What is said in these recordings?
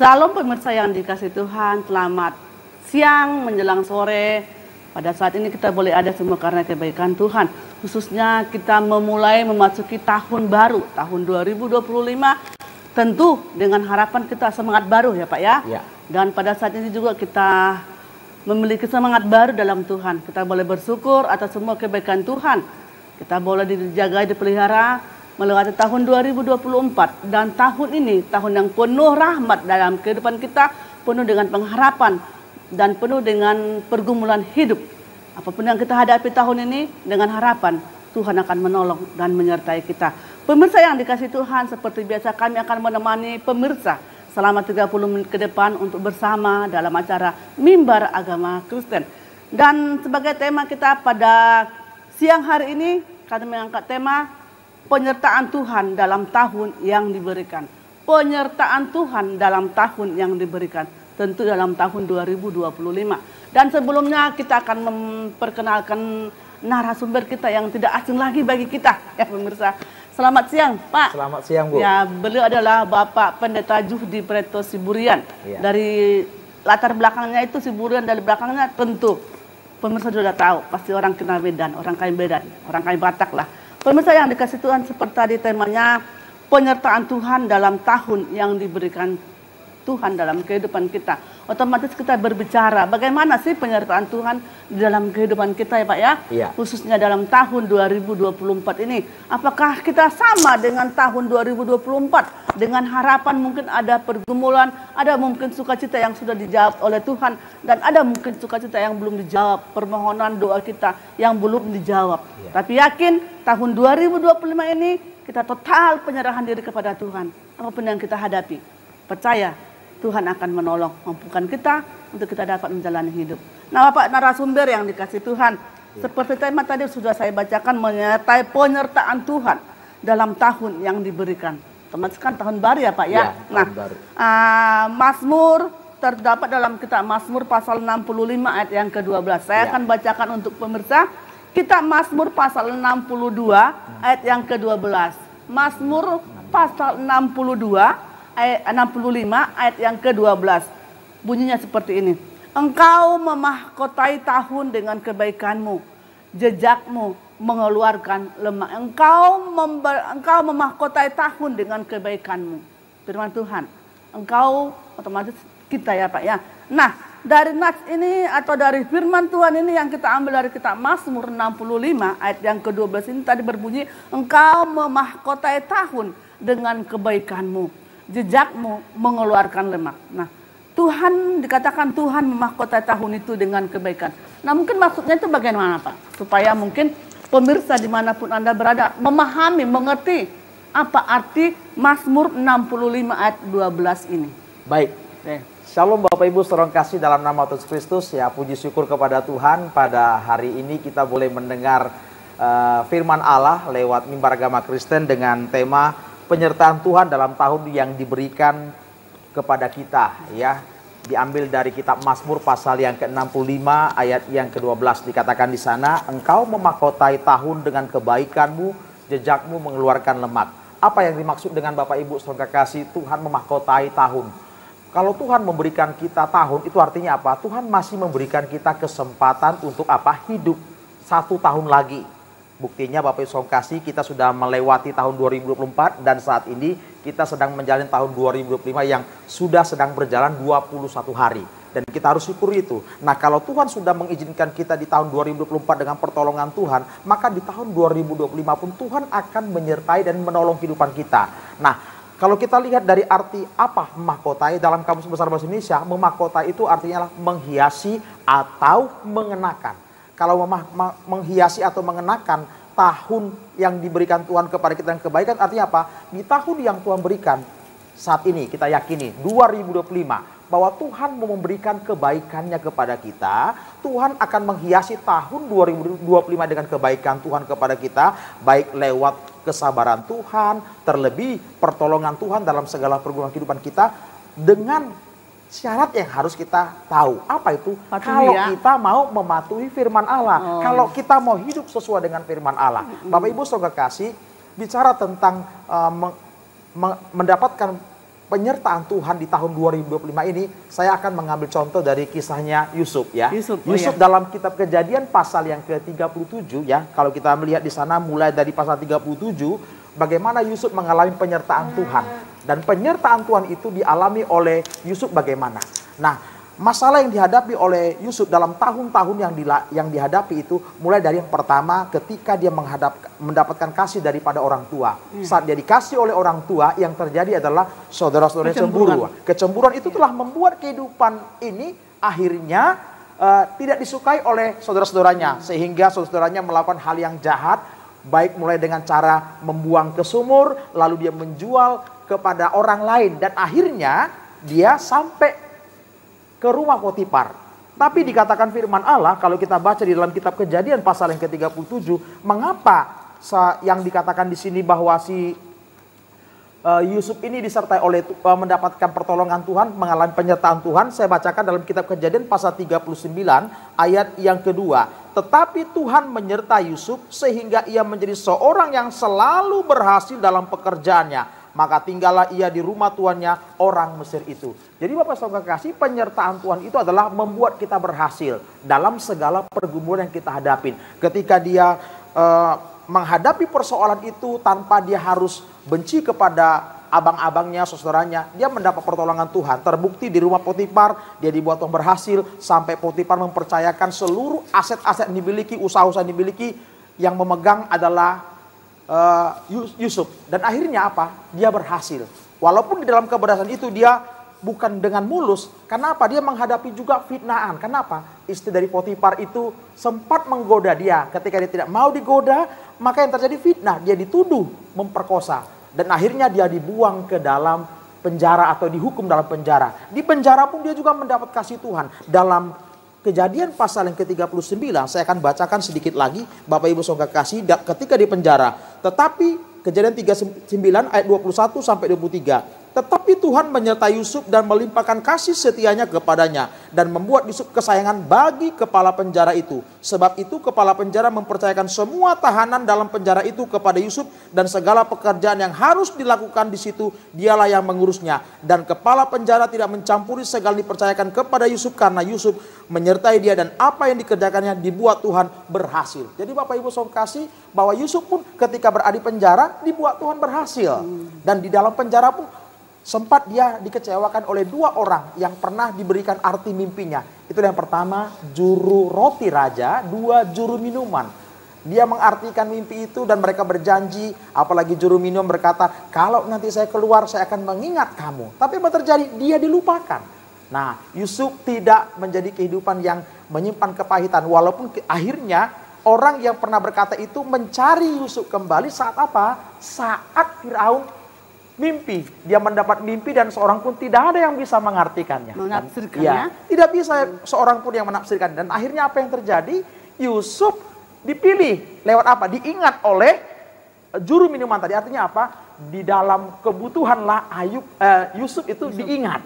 Salam pemirsa yang dikasih Tuhan, selamat siang menjelang sore. Pada saat ini kita boleh ada semua karena kebaikan Tuhan. Khususnya kita memasuki tahun baru, tahun 2025. Tentu dengan harapan kita semangat baru ya Pak ya. Ya. Dan pada saat ini juga kita memiliki semangat baru dalam Tuhan. Kita boleh bersyukur atas semua kebaikan Tuhan. Kita boleh dijaga, dipelihara melewati tahun 2024. Dan tahun ini, tahun yang penuh rahmat dalam kehidupan kita, penuh dengan pengharapan dan penuh dengan pergumulan hidup. Apapun yang kita hadapi tahun ini, dengan harapan Tuhan akan menolong dan menyertai kita. Pemirsa yang dikasih Tuhan, seperti biasa kami akan menemani pemirsa selama 30 menit ke depan untuk bersama dalam acara Mimbar Agama Kristen. Dan sebagai tema kita pada siang hari ini, kami mengangkat tema penyertaan Tuhan dalam tahun yang diberikan. Penyertaan Tuhan dalam tahun yang diberikan. Tentu dalam tahun 2025. Dan sebelumnya kita akan memperkenalkan narasumber kita yang tidak asing lagi bagi kita, ya pemirsa. Selamat siang, Pak. Selamat siang, Bu. Ya, beliau adalah Bapak Pendeta Juhdi Preto Siburian. Ya. Dari latar belakangnya itu Siburian, dari belakangnya tentu pemirsa sudah tahu, pasti orang kenal Medan, orang kain Medan, orang kain Batak lah. Pemirsa yang dikasih Tuhan, seperti tadi temanya penyertaan Tuhan dalam tahun yang diberikan Tuhan dalam kehidupan kita. Otomatis kita berbicara bagaimana sih penyertaan Tuhan di dalam kehidupan kita ya Pak ya. Iya. Khususnya dalam tahun 2024 ini. Apakah kita sama dengan tahun 2024? Dengan harapan mungkin ada pergumulan, ada mungkin sukacita yang sudah dijawab oleh Tuhan. Dan ada mungkin sukacita yang belum dijawab. Permohonan doa kita yang belum dijawab. Iya. Tapi yakin tahun 2025 ini kita total penyerahan diri kepada Tuhan. Apapun yang kita hadapi. Percaya Tuhan akan menolong, mampukan kita untuk kita dapat menjalani hidup. Nah Bapak narasumber yang dikasih Tuhan, seperti tema tadi sudah saya bacakan, menyertai penyertaan Tuhan dalam tahun yang diberikan. Otomatis kan tahun baru ya Pak ya. Nah, Mazmur terdapat dalam kitab Mazmur pasal 65 ayat yang ke-12. Saya akan bacakan untuk pemirsa. Kitab Mazmur pasal 62 ayat yang ke-12. Mazmur pasal 62 ayat 65 ayat yang ke-12. Bunyinya seperti ini. Engkau memahkotai tahun dengan kebaikanmu, jejakmu mengeluarkan lemak. Engkau memahkotai tahun dengan kebaikanmu. Firman Tuhan. Engkau otomatis kita ya Pak ya. Nah, dari nas ini atau dari firman Tuhan ini yang kita ambil dari kitab Mazmur 65 ayat yang ke-12 ini tadi berbunyi, engkau memahkotai tahun dengan kebaikanmu, jejakmu mengeluarkan lemak. Nah, Tuhan dikatakan Tuhan memahkotai tahun itu dengan kebaikan. Nah, mungkin maksudnya itu bagaimana Pak? Supaya mungkin pemirsa dimanapun Anda berada memahami, mengerti apa arti Mazmur 65 ayat 12 ini. Baik. Shalom Bapak Ibu saudara kasih dalam nama Yesus Kristus. Ya, puji syukur kepada Tuhan pada hari ini kita boleh mendengar firman Allah lewat Mimbar Agama Kristen dengan tema penyertaan Tuhan dalam tahun yang diberikan kepada kita, ya. Diambil dari kitab Mazmur pasal yang ke-65 ayat yang ke-12, dikatakan di sana, engkau memahkotai tahun dengan kebaikanmu, jejakmu mengeluarkan lemak. Apa yang dimaksud dengan Bapak Ibu saudara kasih Tuhan memahkotai tahun? Kalau Tuhan memberikan kita tahun, itu artinya apa? Tuhan masih memberikan kita kesempatan untuk apa? Hidup 1 tahun lagi. Buktinya Bapak Ibu kasih kita sudah melewati tahun 2024 dan saat ini kita sedang menjalani tahun 2025 yang sudah sedang berjalan 21 hari. Dan kita harus syukuri itu. Nah, kalau Tuhan sudah mengizinkan kita di tahun 2024 dengan pertolongan Tuhan, maka di tahun 2025 pun Tuhan akan menyertai dan menolong kehidupan kita. Nah, kalau kita lihat dari arti apa memahkotai dalam Kamus Besar Bahasa Indonesia, memahkotai itu artinya menghiasi atau mengenakan. Kalau menghiasi atau mengenakan tahun yang diberikan Tuhan kepada kita yang kebaikan, artinya apa? Di tahun yang Tuhan berikan saat ini kita yakini 2025 bahwa Tuhan mau memberikan kebaikannya kepada kita. Tuhan akan menghiasi tahun 2025 dengan kebaikan Tuhan kepada kita, baik lewat kesabaran Tuhan, terlebih pertolongan Tuhan dalam segala pergumulan kehidupan kita, dengan syarat yang harus kita tahu. Apa itu? Kalau kita mau mematuhi firman Allah. Kalau kita mau hidup sesuai dengan firman Allah. Bapak Ibu saudara kasih, bicara tentang mendapatkan penyertaan Tuhan di tahun 2025 ini, saya akan mengambil contoh dari kisahnya Yusuf ya. Yusuf dalam kitab Kejadian pasal yang ke-37 ya. Kalau kita melihat di sana mulai dari pasal 37, bagaimana Yusuf mengalami penyertaan Tuhan. Dan penyertaan Tuhan itu dialami oleh Yusuf bagaimana. Nah, masalah yang dihadapi oleh Yusuf dalam tahun-tahun yang dihadapi itu mulai dari yang pertama ketika dia mendapatkan kasih daripada orang tua. Saat dia dikasih oleh orang tua, yang terjadi adalah saudara-saudara cemburu. Kecemburuan itu telah membuat kehidupan ini akhirnya tidak disukai oleh saudara-saudaranya. Sehingga saudara-saudaranya melakukan hal yang jahat, baik mulai dengan cara membuang ke sumur, lalu dia menjual kepada orang lain. Dan akhirnya dia sampai ke rumah Potifar. Tapi dikatakan firman Allah, kalau kita baca di dalam kitab Kejadian pasal yang ke-37, mengapa yang dikatakan di sini bahwa si Yusuf ini disertai oleh mendapatkan pertolongan Tuhan, mengalami penyertaan Tuhan. Saya bacakan dalam kitab Kejadian pasal 39 ayat yang kedua. Tetapi Tuhan menyertai Yusuf sehingga ia menjadi seorang yang selalu berhasil dalam pekerjaannya. Maka tinggallah ia di rumah tuannya, orang Mesir itu. Jadi Bapak Saudara kasih, penyertaan Tuhan itu adalah membuat kita berhasil dalam segala pergumulan yang kita hadapin. Ketika dia menghadapi persoalan itu tanpa dia harus benci kepada abang-abangnya, saudaranya, dia mendapat pertolongan Tuhan. Terbukti di rumah Potifar, dia dibuat Tuhan berhasil, sampai Potifar mempercayakan seluruh aset-aset yang dimiliki, usaha-usaha yang dimiliki, yang memegang adalah Yusuf. Dan akhirnya apa? Dia berhasil. Walaupun di dalam keberhasilan itu dia bukan dengan mulus. Kenapa? Dia menghadapi juga fitnaan. Kenapa? Istri dari Potifar itu sempat menggoda dia. Ketika dia tidak mau digoda, maka yang terjadi fitnah. Dia dituduh memperkosa. Dan akhirnya dia dibuang ke dalam penjara atau dihukum dalam penjara. Di penjara pun dia juga mendapat kasih Tuhan. Dalam Kejadian pasal yang ke-39, saya akan bacakan sedikit lagi, Bapak Ibu Saudara kasih, ketika di penjara. Tetapi Kejadian 39 ayat 21 sampai 23. Tetapi Tuhan menyertai Yusuf dan melimpahkan kasih setianya kepadanya. Dan membuat Yusuf kesayangan bagi kepala penjara itu. Sebab itu kepala penjara mempercayakan semua tahanan dalam penjara itu kepada Yusuf. Dan segala pekerjaan yang harus dilakukan di situ, dialah yang mengurusnya. Dan kepala penjara tidak mencampuri segala dipercayakan kepada Yusuf. Karena Yusuf menyertai dia dan apa yang dikerjakannya dibuat Tuhan berhasil. Jadi Bapak Ibu Saudara kasih, bahwa Yusuf pun ketika berada di penjara dibuat Tuhan berhasil. Dan di dalam penjara pun sempat dia dikecewakan oleh dua orang yang pernah diberikan arti mimpinya. Itu yang pertama, juru roti raja, dua juru minuman. Dia mengartikan mimpi itu dan mereka berjanji, apalagi juru minum berkata, kalau nanti saya keluar saya akan mengingat kamu. Tapi apa terjadi? Dia dilupakan. Nah, Yusuf tidak menjadi kehidupan yang menyimpan kepahitan. Walaupun akhirnya orang yang pernah berkata itu mencari Yusuf kembali saat apa? Saat Firaun mimpi. Dia mendapat mimpi dan seorang pun tidak ada yang bisa mengartikannya. Menafsirkannya. Ya, tidak bisa seorang pun yang menafsirkan. Dan akhirnya apa yang terjadi? Yusuf dipilih. Lewat apa? Diingat oleh juru minuman tadi. Artinya apa? Di dalam kebutuhanlah Yusuf itu diingat.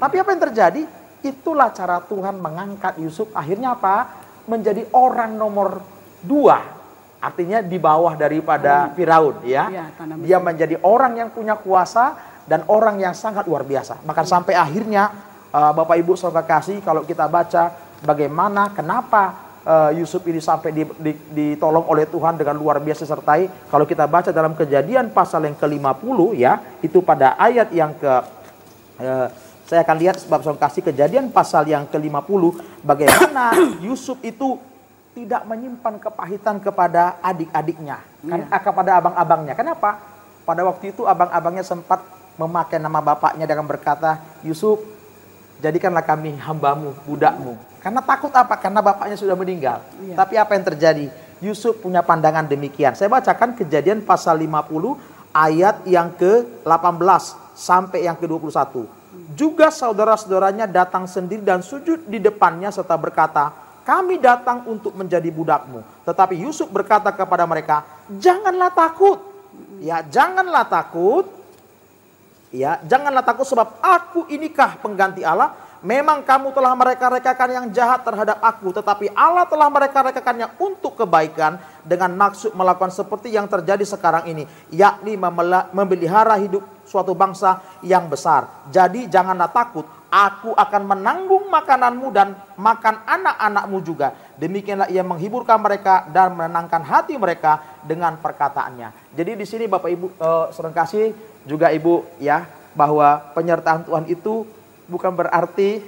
Tapi apa yang terjadi? Itulah cara Tuhan mengangkat Yusuf. Akhirnya apa? Menjadi orang nomor 2. Artinya di bawah daripada Firaun, ya. Dia menjadi orang yang punya kuasa dan orang yang sangat luar biasa. Bahkan sampai akhirnya Bapak Ibu Saudara kasih, kalau kita baca bagaimana kenapa Yusuf ini sampai ditolong oleh Tuhan dengan luar biasa sertai. Kalau kita baca dalam Kejadian pasal yang ke-50, ya, itu pada ayat yang saya akan lihat sebab saya kasih Kejadian pasal yang ke-50, bagaimana Yusuf itu tidak menyimpan kepahitan kepada adik-adiknya, kepada abang-abangnya. Kenapa? Pada waktu itu abang-abangnya sempat memakai nama bapaknya dengan berkata, Yusuf, jadikanlah kami hambamu, budakmu. Karena takut apa? Karena bapaknya sudah meninggal. Tapi apa yang terjadi? Yusuf punya pandangan demikian. Saya bacakan Kejadian pasal 50 ayat yang ke-18 sampai yang ke-21. Juga saudara-saudaranya datang sendiri dan sujud di depannya serta berkata, kami datang untuk menjadi budakmu. Tetapi Yusuf berkata kepada mereka, janganlah takut. Ya, janganlah takut. Ya, janganlah takut sebab aku inikah pengganti Allah. memang kamu telah mereka-rekakan yang jahat terhadap aku, tetapi Allah telah mereka-rekakannya untuk kebaikan dengan maksud melakukan seperti yang terjadi sekarang ini, yakni memelihara hidup suatu bangsa yang besar. Jadi janganlah takut, aku akan menanggung makananmu dan makan anak-anakmu juga. Demikianlah ia menghiburkan mereka dan menenangkan hati mereka dengan perkataannya. Jadi di sini Bapak Ibu saudara kasih juga Ibu ya, bahwa penyertaan Tuhan itu bukan berarti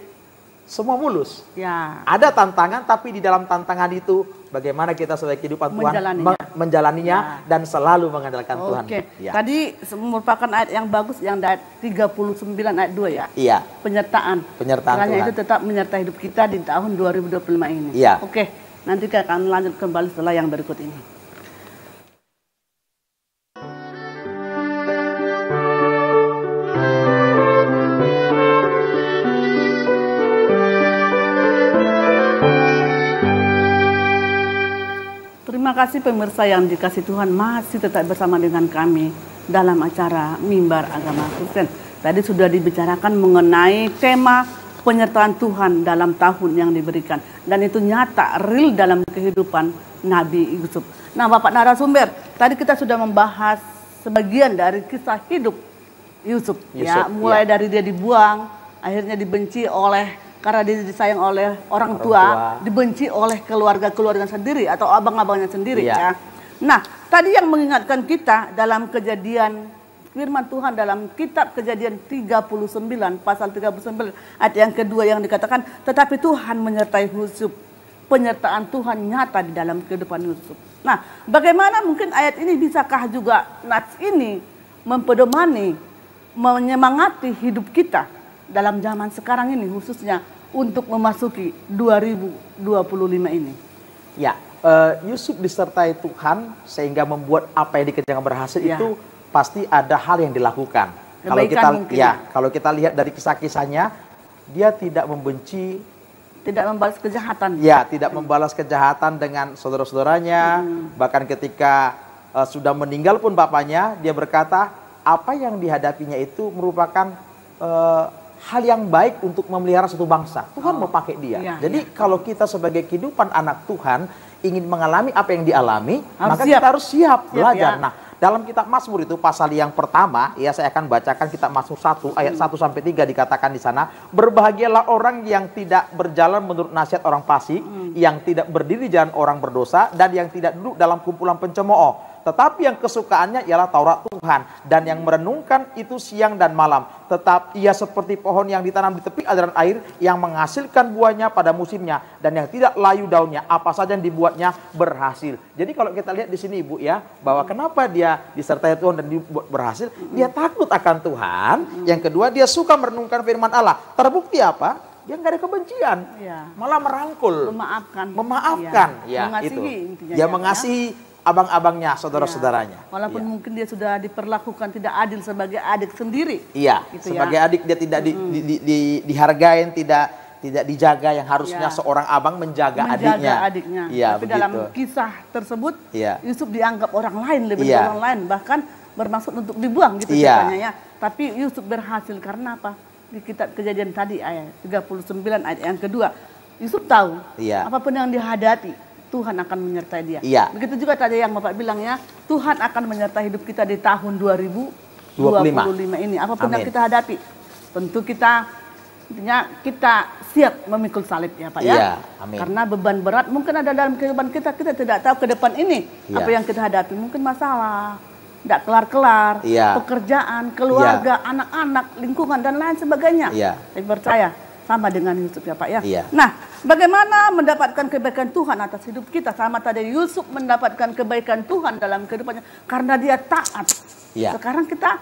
semua mulus. Ya. Ada tantangan, tapi di dalam tantangan itu bagaimana kita sebagai kehidupan Tuhan menjalaninya dan selalu mengandalkan Tuhan. Oke. Ya. Tadi merupakan ayat yang bagus yang ayat 39 ayat 2 ya. Iya. Penyertaan. Penyertaan Karena Tuhan. itu tetap menyertai hidup kita di tahun 2025 ini. Iya. Oke. Nanti kita akan lanjut kembali setelah yang berikut ini. Terima kasih pemirsa yang dikasih Tuhan, masih tetap bersama dengan kami dalam acara Mimbar Agama Kristen. Tadi sudah dibicarakan mengenai tema penyertaan Tuhan dalam tahun yang diberikan. Dan itu nyata, real dalam kehidupan Nabi Yusuf. Nah Bapak narasumber, tadi kita sudah membahas sebagian dari kisah hidup Yusuf. Ya, mulai dari dia dibuang, akhirnya dibenci karena dia disayang oleh orang tua, dibenci oleh keluarga sendiri atau abang-abangnya sendiri ya. Nah, tadi yang mengingatkan kita dalam kejadian firman Tuhan dalam kitab Kejadian 39 pasal 39 ayat yang kedua yang dikatakan, tetapi Tuhan menyertai Yusuf. Penyertaan Tuhan nyata di dalam kehidupan Yusuf. Nah, bagaimana mungkin ayat ini bisakah juga nats ini mempedomani, menyemangati hidup kita dalam zaman sekarang ini, khususnya untuk memasuki 2025 ini. Ya, Yusuf disertai Tuhan sehingga membuat apa yang dikerjakan berhasil itu pasti ada hal yang dilakukan. Kalau kita lihat dari kisah-kisahnya, dia tidak membenci, tidak membalas kejahatan. Ya, tidak membalas kejahatan dengan saudara-saudaranya. Bahkan ketika sudah meninggal pun bapaknya, dia berkata apa yang dihadapinya itu merupakan hal yang baik untuk memelihara satu bangsa. Tuhan mau pakai dia. Jadi kalau kita sebagai kehidupan anak Tuhan ingin mengalami apa yang dialami, maka kita harus siap belajar. Nah, dalam kitab Mazmur itu pasal yang pertama, ya saya akan bacakan kitab Mazmur 1 ayat 1 sampai 3 dikatakan di sana, berbahagialah orang yang tidak berjalan menurut nasihat orang fasik, yang tidak berdiri jalan orang berdosa, dan yang tidak duduk dalam kumpulan pencemooh. Tetapi yang kesukaannya ialah Taurat Tuhan, dan yang merenungkan itu siang dan malam. Tetap ia seperti pohon yang ditanam di tepi aliran air, yang menghasilkan buahnya pada musimnya, dan yang tidak layu daunnya, apa saja yang dibuatnya berhasil. Jadi kalau kita lihat di sini Ibu ya, bahwa kenapa dia disertai Tuhan dan dibuat berhasil, dia takut akan Tuhan. Yang kedua, dia suka merenungkan firman Allah. Terbukti apa? Dia nggak ada kebencian, malah merangkul, memaafkan, mengasihi, itu. Dia mengasihi abang-abangnya, saudara-saudaranya. Walaupun mungkin dia sudah diperlakukan tidak adil sebagai adik sendiri. Iya, gitu sebagai adik dia tidak dihargai, tidak dijaga yang harusnya seorang abang menjaga adiknya. Ya, tapi begitu. Dalam kisah tersebut, Yusuf dianggap orang lain, lebih dari orang lain, bahkan bermaksud untuk dibuang gitu ceritanya ya. Tapi Yusuf berhasil karena apa? Di kitab Kejadian tadi ayat 39 ayat yang kedua, Yusuf tahu apapun yang dihadapi, Tuhan akan menyertai dia. Begitu juga tadi yang Bapak bilang ya, Tuhan akan menyertai hidup kita di tahun 2025 ini. Apapun yang kita hadapi, tentu kita siap memikul salib ya Pak ya. Amin. Karena beban berat mungkin ada dalam kehidupan kita, kita tidak tahu ke depan ini apa yang kita hadapi. Mungkin masalah, tidak kelar-kelar, pekerjaan, keluarga, anak-anak, lingkungan dan lain sebagainya. Saya percaya sama dengan Yusuf ya Pak ya. Nah, bagaimana mendapatkan kebaikan Tuhan atas hidup kita? Sama tadi Yusuf mendapatkan kebaikan Tuhan dalam kehidupannya karena dia taat. Sekarang kita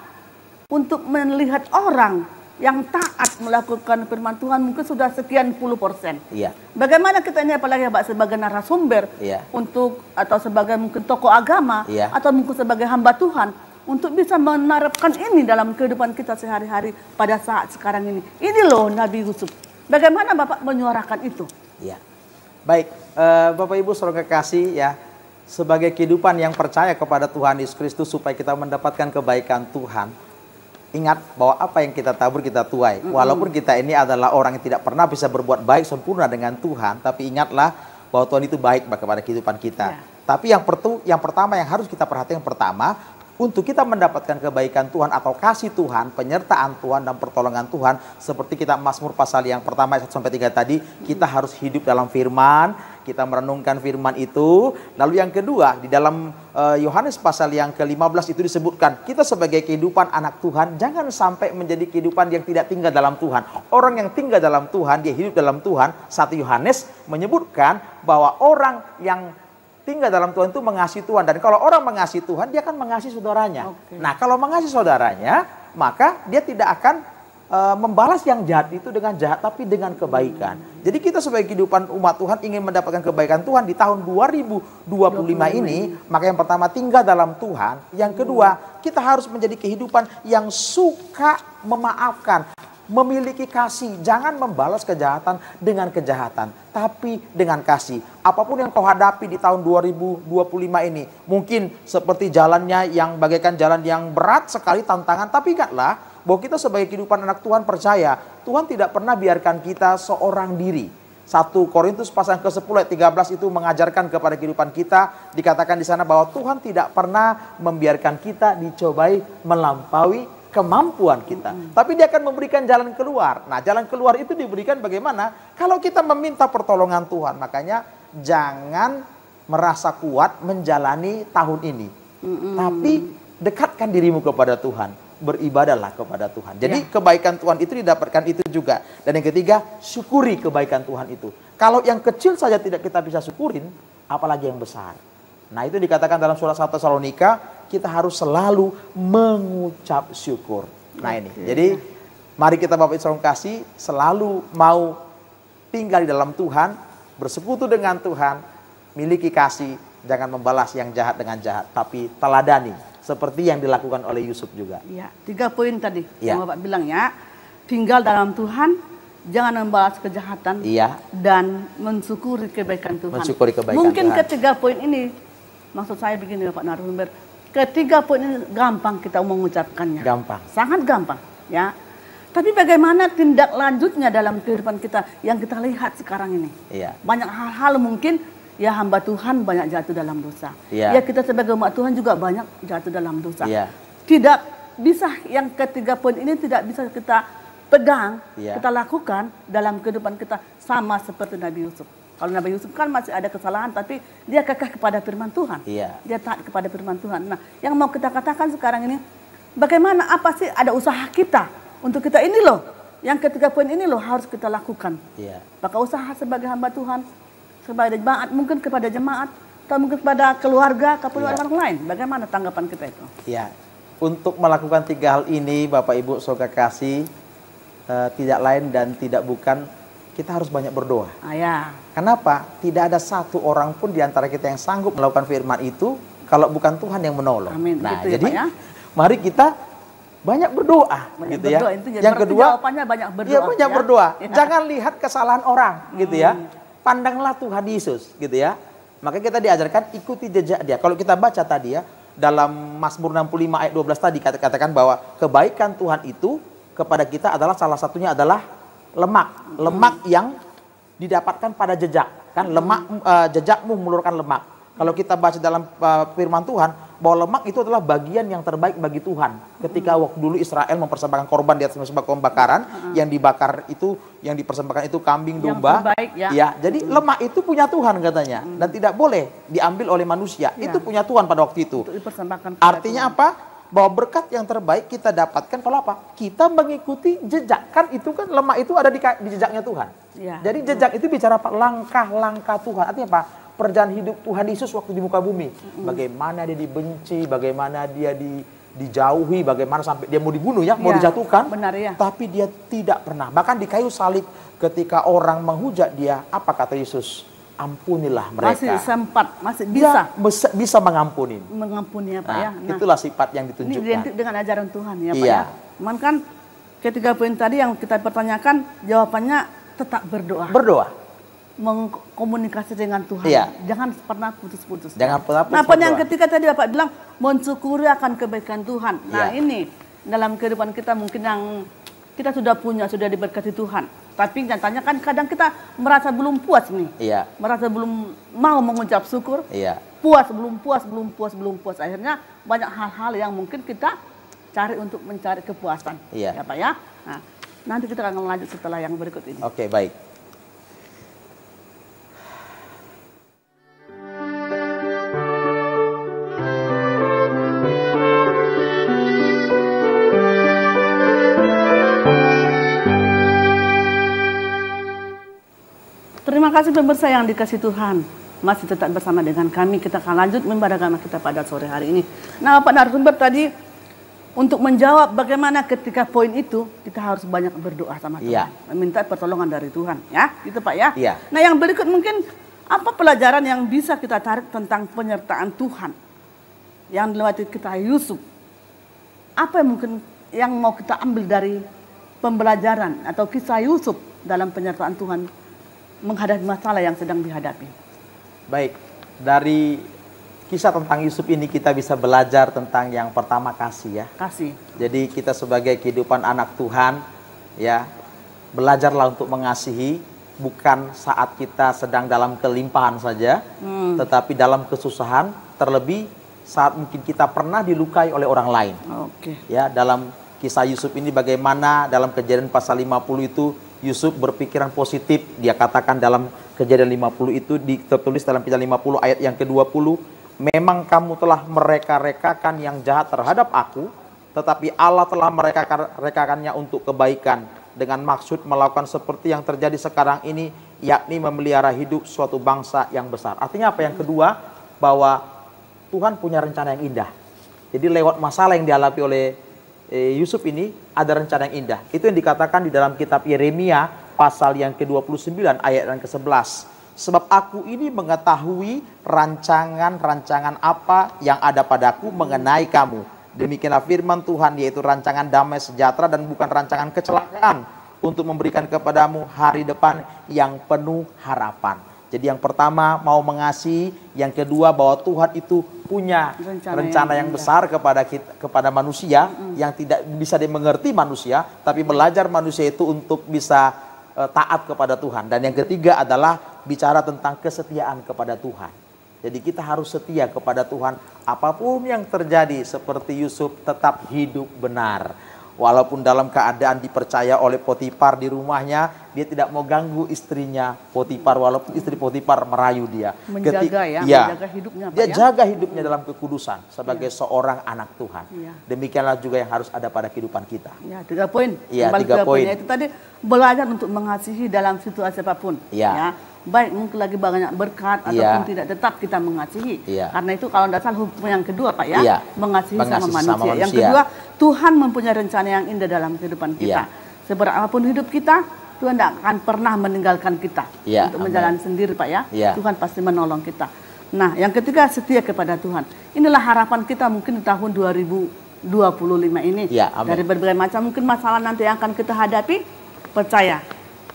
untuk melihat orang yang taat melakukan firman Tuhan mungkin sudah sekian puluh %. Bagaimana kita ini apalagi Pak sebagai narasumber untuk atau sebagai mungkin tokoh agama atau mungkin sebagai hamba Tuhan untuk bisa menerapkan ini dalam kehidupan kita sehari-hari pada saat sekarang ini. Ini loh Nabi Yusuf. Bagaimana Bapak menyuarakan itu? Baik, Bapak Ibu saudara kekasih ya, sebagai kehidupan yang percaya kepada Tuhan Yesus Kristus supaya kita mendapatkan kebaikan Tuhan, ingat bahwa apa yang kita tabur kita tuai. Walaupun kita ini adalah orang yang tidak pernah bisa berbuat baik sempurna dengan Tuhan, tapi ingatlah bahwa Tuhan itu baik kepada kehidupan kita. Tapi yang pertama yang harus kita perhatikan pertama, untuk kita mendapatkan kebaikan Tuhan atau kasih Tuhan, penyertaan Tuhan dan pertolongan Tuhan, seperti kita Mazmur pasal yang pertama 1-3 tadi, kita harus hidup dalam firman, kita merenungkan firman itu. Lalu yang kedua, di dalam Yohanes pasal yang ke-15 itu disebutkan, kita sebagai kehidupan anak Tuhan, jangan sampai menjadi kehidupan yang tidak tinggal dalam Tuhan. Orang yang tinggal dalam Tuhan, dia hidup dalam Tuhan. 1 Yohanes menyebutkan bahwa orang yang tinggal dalam Tuhan itu mengasihi Tuhan. Dan kalau orang mengasihi Tuhan, dia akan mengasihi saudaranya. Nah, kalau mengasihi saudaranya, maka dia tidak akan membalas yang jahat itu dengan jahat, tapi dengan kebaikan. Jadi kita sebagai kehidupan umat Tuhan ingin mendapatkan kebaikan Tuhan di tahun 2025 ini, maka yang pertama tinggal dalam Tuhan. Yang kedua, kita harus menjadi kehidupan yang suka memaafkan, memiliki kasih. Jangan membalas kejahatan dengan kejahatan, tapi dengan kasih. Apapun yang kau hadapi di tahun 2025 ini, mungkin seperti jalannya yang bagaikan jalan yang berat sekali, tantangan, tapi ingatlah bahwa kita sebagai kehidupan anak Tuhan percaya, Tuhan tidak pernah biarkan kita seorang diri. 1 Korintus pasal ke-10 ayat 13 itu mengajarkan kepada kehidupan kita, dikatakan di sana bahwa Tuhan tidak pernah membiarkan kita dicobai melampaui kemampuan kita. Tapi dia akan memberikan jalan keluar. Nah, jalan keluar itu diberikan bagaimana? Kalau kita meminta pertolongan Tuhan. Makanya jangan merasa kuat menjalani tahun ini. Tapi dekatkan dirimu kepada Tuhan. Beribadahlah kepada Tuhan. Jadi kebaikan Tuhan itu didapatkan itu juga. Dan yang ketiga, syukuri kebaikan Tuhan itu. Kalau yang kecil saja tidak kita bisa syukurin, apalagi yang besar. Nah, itu dikatakan dalam surat 1 Tesalonika, kita harus selalu mengucap syukur. Nah ini, jadi mari kita Bapak Ibu saudara kasih selalu mau tinggal di dalam Tuhan, bersekutu dengan Tuhan, miliki kasih, jangan membalas yang jahat dengan jahat, tapi teladani seperti yang dilakukan oleh Yusuf juga. Ya, 3 poin tadi yang Bapak bilang ya, tinggal dalam Tuhan, jangan membalas kejahatan, dan mensyukuri kebaikan Tuhan. Mensyukuri kebaikan Mungkin Tuhan. ketiga poin ini, maksud saya begini Bapak narasumber, ketiga poin ini gampang kita mengucapkannya. Gampang. Sangat gampang, ya. Tapi bagaimana tindak lanjutnya dalam kehidupan kita yang kita lihat sekarang ini? Banyak hal-hal mungkin ya hamba Tuhan banyak jatuh dalam dosa. Ya kita sebagai umat Tuhan juga banyak jatuh dalam dosa. Tidak bisa yang ketiga poin ini tidak bisa kita pegang, kita lakukan dalam kehidupan kita sama seperti Nabi Yusuf. Kalau Nabi Yusuf kan masih ada kesalahan, tapi dia kekeh kepada firman Tuhan. Dia taat kepada firman Tuhan. Nah, yang mau kita katakan sekarang ini, bagaimana apa sih ada usaha kita untuk kita ini loh, yang ketiga poin ini loh harus kita lakukan. Maka usaha sebagai hamba Tuhan, sebagai jemaat, mungkin kepada jemaat, atau mungkin kepada keluarga, kepada orang lain. Bagaimana tanggapan kita itu? Untuk melakukan 3 hal ini, Bapak Ibu saudara kasih, tidak lain dan tidak bukan, kita harus banyak berdoa. Kenapa? Tidak ada satu orang pun di antara kita yang sanggup melakukan firman itu kalau bukan Tuhan yang menolong. Nah, gitu jadi mari kita banyak berdoa, gitu ya. Yang kedua, jawabannya banyak berdoa. Banyak berdoa. Jangan lihat kesalahan orang, gitu ya. Pandanglah Tuhan Yesus, gitu ya. Maka kita diajarkan ikuti jejak Dia. Kalau kita baca tadi ya, dalam Mazmur 65 ayat 12 tadi katakan bahwa kebaikan Tuhan itu kepada kita adalah salah satunya adalah lemak yang didapatkan pada jejak, kan lemak, jejakmu mengeluarkan lemak. Kalau kita baca dalam firman Tuhan bahwa lemak itu adalah bagian yang terbaik bagi Tuhan. Ketika waktu dulu Israel mempersembahkan korban di atas mezbah pembakaran, yang dibakar itu, yang dipersembahkan itu kambing domba. Terbaik, jadi lemak itu punya Tuhan katanya, dan tidak boleh diambil oleh manusia. Itu punya Tuhan pada waktu itu. Artinya apa? Bahwa berkat yang terbaik kita dapatkan kalau apa? Kita mengikuti jejak. Kan itu kan lemak itu ada di jejaknya Tuhan. Jadi jejak itu bicara apa? Langkah-langkah Tuhan. Artinya apa? Perjalanan hidup Tuhan Yesus waktu di muka bumi. Bagaimana dia dibenci, bagaimana dia dijauhi, bagaimana sampai dia mau dibunuh ya, mau dijatuhkan. Tapi dia tidak pernah. Bahkan di kayu salib ketika orang menghujat dia, apa kata Yesus? Ampunilah mereka. Masih sempat, masih bisa. Dia bisa mengampuni. Mengampuni ya Pak ya. Nah, itulah sifat yang ditunjukkan. Ini identik dengan ajaran Tuhan ya Pak ya. Cuman kan ketiga poin tadi yang kita pertanyakan, jawabannya tetap berdoa. Berdoa. Mengkomunikasi dengan Tuhan. Jangan pernah putus-putus. Jangan pernah putus. Nah, poin yang ketiga tadi Bapak bilang mensyukuri akan kebaikan Tuhan. Nah ini dalam kehidupan kita mungkin yang kita sudah punya, sudah diberkati Tuhan. Tapi nyatanya kan kadang kita merasa belum puas nih. Iya. Merasa belum mau mengucap syukur. Iya. Puas, belum puas, belum puas, belum puas. Akhirnya banyak hal-hal yang mungkin kita cari untuk mencari kepuasan. Iya. Ya Pak ya. Nah, nanti kita akan lanjut setelah yang berikut ini. Oke, baik. Terima kasih pemirsa yang dikasih Tuhan. Masih tetap bersama dengan kami. Kita akan lanjut mimbar agama kita pada sore hari ini. Nah, Pak narasumber tadi untuk menjawab bagaimana ketika poin itu kita harus banyak berdoa sama Tuhan. Iya. Meminta pertolongan dari Tuhan. Ya, gitu Pak ya. Iya. Nah, yang berikut mungkin apa pelajaran yang bisa kita tarik tentang penyertaan Tuhan yang dilewati kita Yusuf? Apa yang mungkin yang mau kita ambil dari pembelajaran atau kisah Yusuf dalam penyertaan Tuhan menghadapi masalah yang sedang dihadapi? Baik, dari kisah tentang Yusuf ini kita bisa belajar tentang yang pertama kasih ya. Kasih. Jadi kita sebagai kehidupan anak Tuhan ya, belajarlah untuk mengasihi bukan saat kita sedang dalam kelimpahan saja, tetapi dalam kesusahan, terlebih saat mungkin kita pernah dilukai oleh orang lain. Oke. Ya, dalam kisah Yusuf ini bagaimana dalam Kejadian pasal 50 itu Yusuf berpikiran positif. Dia katakan dalam Kejadian 50 itu tertulis dalam kisah 50 ayat yang ke-20, memang kamu telah mereka-rekakan yang jahat terhadap aku, tetapi Allah telah mereka-rekakannya untuk kebaikan dengan maksud melakukan seperti yang terjadi sekarang ini, yakni memelihara hidup suatu bangsa yang besar. Artinya apa? Yang kedua, bahwa Tuhan punya rencana yang indah. Jadi lewat masalah yang dialami oleh Yusuf ini ada rencana yang indah. Itu yang dikatakan di dalam kitab Yeremia pasal yang ke-29 ayat yang ke-11. Sebab aku ini mengetahui rancangan-rancangan apa yang ada padaku mengenai kamu. Demikianlah firman Tuhan, yaitu rancangan damai sejahtera dan bukan rancangan kecelakaan, untuk memberikan kepadamu hari depan yang penuh harapan. Jadi yang pertama mau mengasihi, yang kedua bahwa Tuhan itu punya rencana yang besar kepada manusia, yang tidak bisa dimengerti manusia, tapi belajar manusia itu untuk bisa taat kepada Tuhan. Dan yang ketiga adalah bicara tentang kesetiaan kepada Tuhan. Jadi kita harus setia kepada Tuhan, apapun yang terjadi, seperti Yusuf tetap hidup benar. Walaupun dalam keadaan dipercaya oleh Potifar di rumahnya, dia tidak mau ganggu istrinya Potifar, walaupun istri Potifar merayu dia. Menjaga menjaga hidupnya. Dia jaga hidupnya dalam kekudusan sebagai seorang anak Tuhan. Demikianlah juga yang harus ada pada kehidupan kita. Ya, 3 poin. Iya, Kembali 3 ke poin. Itu tadi belajar untuk mengasihi dalam situasi apapun. Ya. Baik mungkin lagi banyak berkat ataupun tidak, tetap kita mengasihi. Karena itu kalau tidak salah hukum yang kedua Pak ya, mengasihi sama manusia. Yang kedua, Tuhan mempunyai rencana yang indah dalam kehidupan kita. Seberapapun hidup kita, Tuhan tidak akan pernah meninggalkan kita untuk menjalani sendiri Pak ya. Tuhan pasti menolong kita. Nah, yang ketiga, setia kepada Tuhan. Inilah harapan kita mungkin di tahun 2025 ini. Dari berbagai macam mungkin masalah nanti yang akan kita hadapi, percaya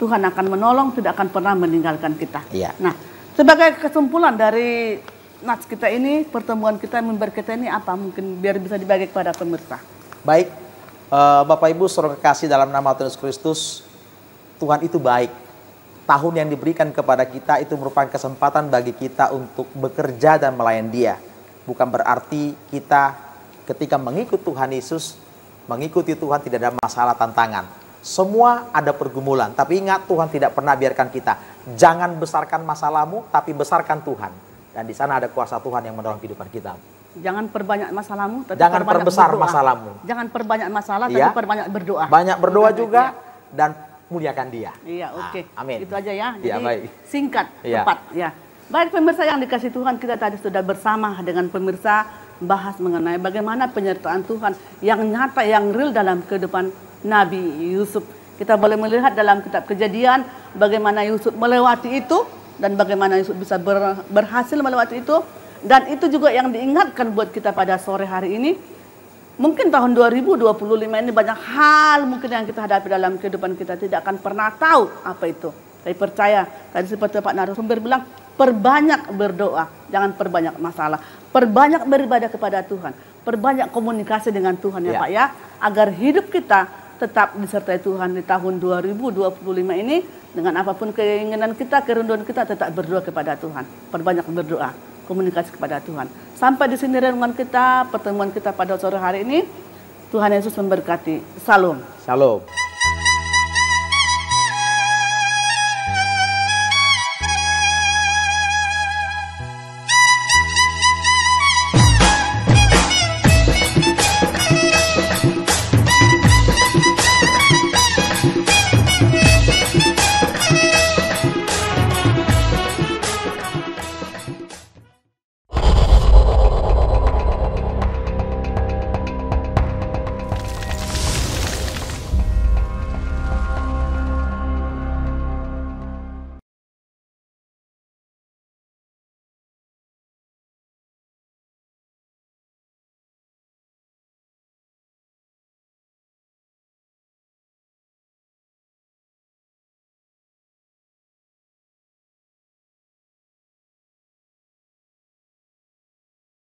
Tuhan akan menolong, tidak akan pernah meninggalkan kita. Nah, sebagai kesimpulan dari nats kita ini, pertemuan kita, mimbar kita ini apa? Mungkin biar bisa dibagi kepada pemirsa. Baik, Bapak Ibu saudara kekasih dalam nama Tuhan Yesus Kristus, Tuhan itu baik. Tahun yang diberikan kepada kita itu merupakan kesempatan bagi kita untuk bekerja dan melayani Dia. Bukan berarti kita ketika mengikut Tuhan Yesus, mengikuti Tuhan tidak ada masalah, tantangan. Semua ada pergumulan, tapi ingat Tuhan tidak pernah biarkan kita. Jangan besarkan masalahmu, tapi besarkan Tuhan. Dan di sana ada kuasa Tuhan yang menolong kehidupan kita. Jangan perbanyak masalahmu, tapi jangan perbesar masalahmu. Jangan perbanyak masalah, tapi perbanyak berdoa. Banyak berdoa juga dan muliakan Dia. Iya, oke. Amin. Itu aja ya. Jadi baik. Singkat, tepat. Ya. Baik pemirsa yang dikasih Tuhan, kita tadi sudah bersama dengan pemirsa bahas mengenai bagaimana penyertaan Tuhan yang nyata, yang real dalam kehidupan Nabi Yusuf. Kita boleh melihat dalam kitab Kejadian bagaimana Yusuf melewati itu dan bagaimana Yusuf bisa berhasil melewati itu. Dan itu juga yang diingatkan buat kita pada sore hari ini. Mungkin tahun 2025 ini banyak hal mungkin yang kita hadapi dalam kehidupan kita, tidak akan pernah tahu apa itu. Tapi percaya, tadi seperti Pak narasumber bilang, perbanyak berdoa, jangan perbanyak masalah. Perbanyak beribadah kepada Tuhan, perbanyak komunikasi dengan Tuhan ya Pak ya, agar hidup kita tetap disertai Tuhan di tahun 2025 ini. Dengan apapun keinginan kita, kerinduan kita, tetap berdoa kepada Tuhan. Perbanyak berdoa, komunikasi kepada Tuhan. Sampai di sini renungan kita, pertemuan kita pada sore hari ini. Tuhan Yesus memberkati. Salam. Shalom.